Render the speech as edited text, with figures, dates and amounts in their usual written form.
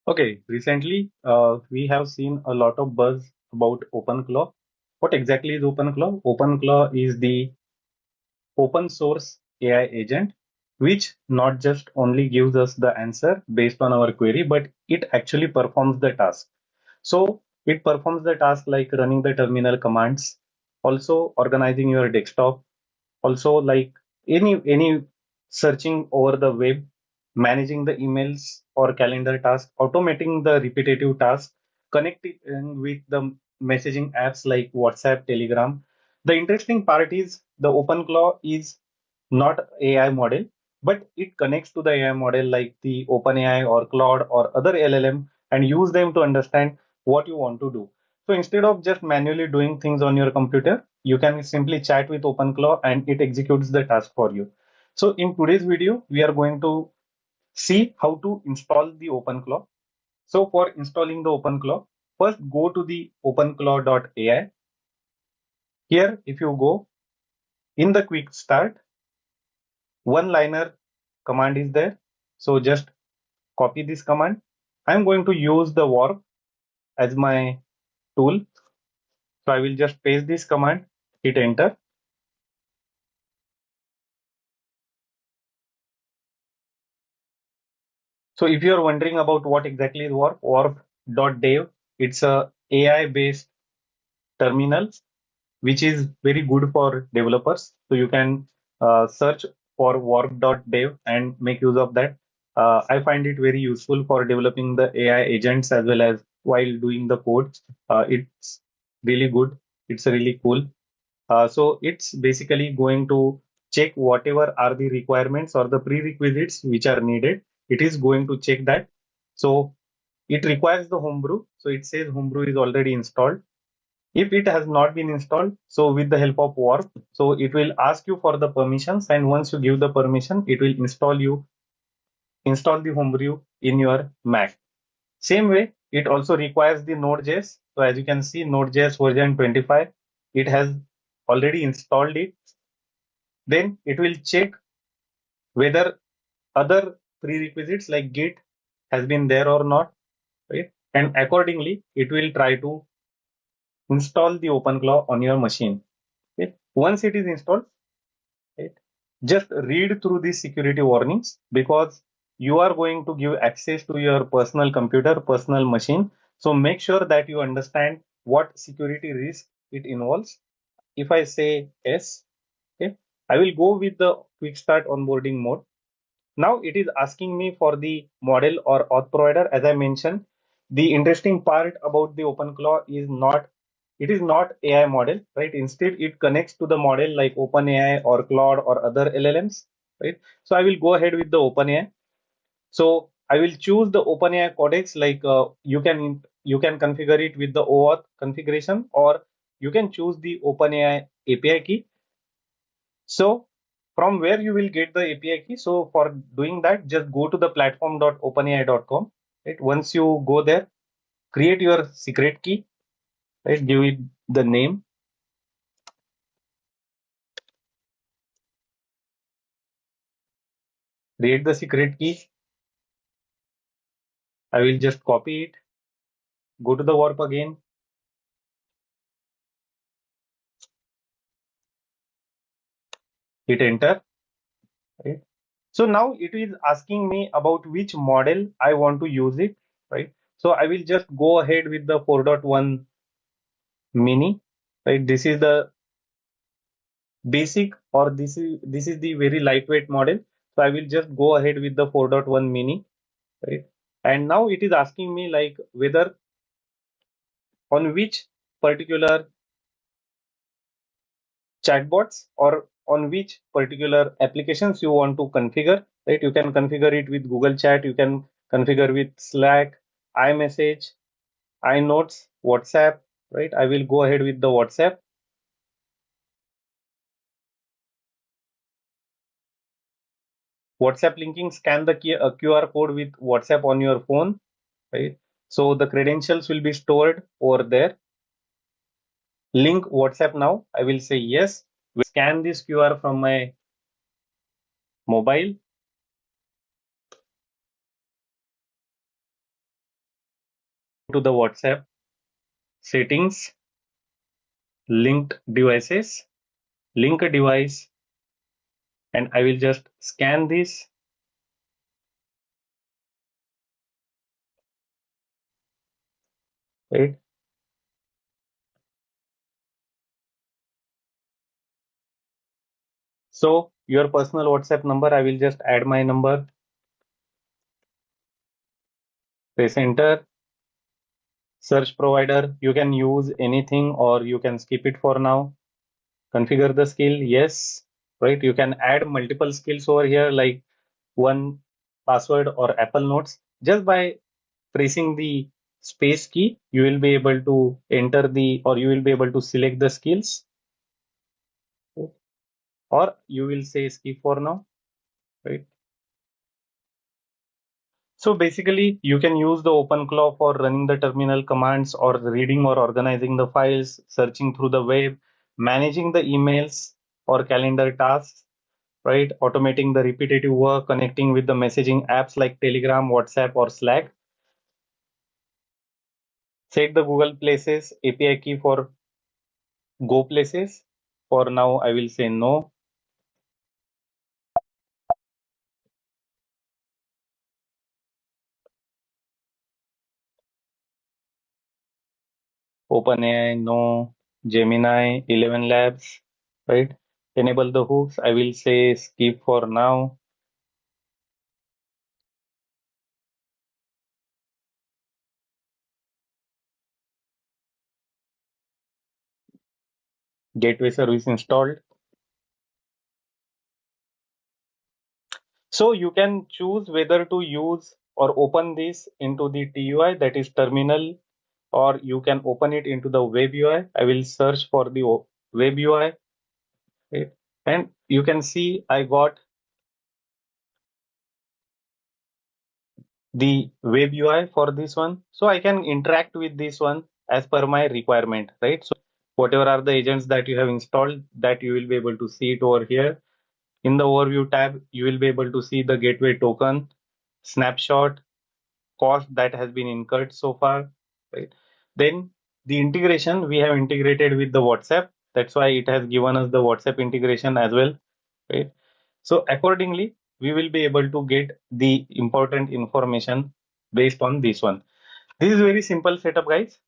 Okay, recently we have seen a lot of buzz about OpenClaw. What exactly is OpenClaw? OpenClaw is the open source AI agent, which not just only gives us the answer based on our query, but it actually performs the task. So it performs the task like running the terminal commands, also organizing your desktop, also like any searching over the web, managing the emails or calendar tasks, automating the repetitive tasks, connecting with the messaging apps like WhatsApp, Telegram. The interesting part is the OpenClaw is not AI model, but it connects to the AI model like the OpenAI or Claude or other LLM and use them to understand what you want to do. So instead of just manually doing things on your computer, you can simply chat with OpenClaw and it executes the task for you. So in today's video, we are going to see how to install the OpenClaw. So for installing the OpenClaw, first go to the openclaw.ai. Here, if you go in the quick start, one liner command is there. So just copy this command. I'm going to use the warp as my tool. So I will just paste this command, hit enter. So if you're wondering about what exactly is warp, warp.dev, it's a AI based terminal which is very good for developers. So you can search for warp.dev and make use of that. I find it very useful for developing the AI agents as well as while doing the code. It's really good. It's really cool. So it's basically going to check whatever are the requirements or the prerequisites which are needed. It is going to check that. So it requires the homebrew. So it says homebrew is already installed. If it has not been installed, so with the help of warp, so it will ask you for the permissions, and once you give the permission, it will install the homebrew in your Mac. Same way, it also requires the Node.js. So as you can see, Node.js version 25, it has already installed it. Then it will check whether other prerequisites like Git has been there or not, right? And accordingly, it will try to install the OpenClaw on your machine. Okay? Once it is installed, right, just read through these security warnings because you are going to give access to your personal computer, personal machine. So make sure that you understand what security risk it involves. If I say yes, okay, I will go with the quick start onboarding mode. Now it is asking me for the model or auth provider. As I mentioned, the interesting part about the OpenClaw is it is not AI model, right? Instead, it connects to the model like OpenAI or Claude or other LLMs, right? So I will go ahead with the OpenAI. So I will choose the OpenAI codecs like you can configure it with the OAuth configuration or you can choose the OpenAI API key. So from where you will get the API key. So for doing that, just go to the platform.openai.com. Right? Once you go there, create your secret key. Right? Give it the name. Create the secret key. I will just copy it. Go to the warp again. Hit enter. Right? So now it is asking me about which model I want to use it. Right? So I will just go ahead with the 4.1 mini. Right? This is the basic or this is the very lightweight model. So I will just go ahead with the 4.1 mini, right? And now it is asking me like whether on which particular chatbots or on which particular applications you want to configure, right? You can configure it with Google Chat, you can configure with Slack, iMessage, iNotes, WhatsApp, right? I will go ahead with the WhatsApp. WhatsApp linking, scan the QR code with WhatsApp on your phone, right? So the credentials will be stored over there. Link WhatsApp now. I will say yes. We scan this QR from my mobile. to the WhatsApp settings, linked devices, link a device, and I will just scan this, right? So your personal WhatsApp number, I will just add my number, press enter, search provider. You can use anything or you can skip it for now. Configure the skill, yes, right? You can add multiple skills over here, like one password or Apple Notes. Just by pressing the space key, you will be able to enter the, or you will be able to select the skills, or you will say skip for now, right? So basically, you can use the OpenClaw for running the terminal commands or reading or organizing the files, searching through the web, managing the emails or calendar tasks, right? Automating the repetitive work, connecting with the messaging apps like Telegram, WhatsApp, or Slack. Set the Google Places API key for Go Places. For now, I will say no. OpenAI, no. Gemini, 11 Labs, right? Enable the hooks. I will say skip for now. Gateway service installed. So you can choose whether to use or open this into the TUI, that is terminal, or you can open it into the web UI. I will search for the web UI, right? And you can see I got the web UI for this one. So I can interact with this one as per my requirement, right? So whatever are the agents that you have installed, that you will be able to see it over here. In the overview tab, you will be able to see the gateway token, snapshot, cost that has been incurred so far, right? Then the integration, we have integrated with the WhatsApp. That's why it has given us the WhatsApp integration as well, right? So accordingly, we will be able to get the important information based on this one. This is very simple setup, guys.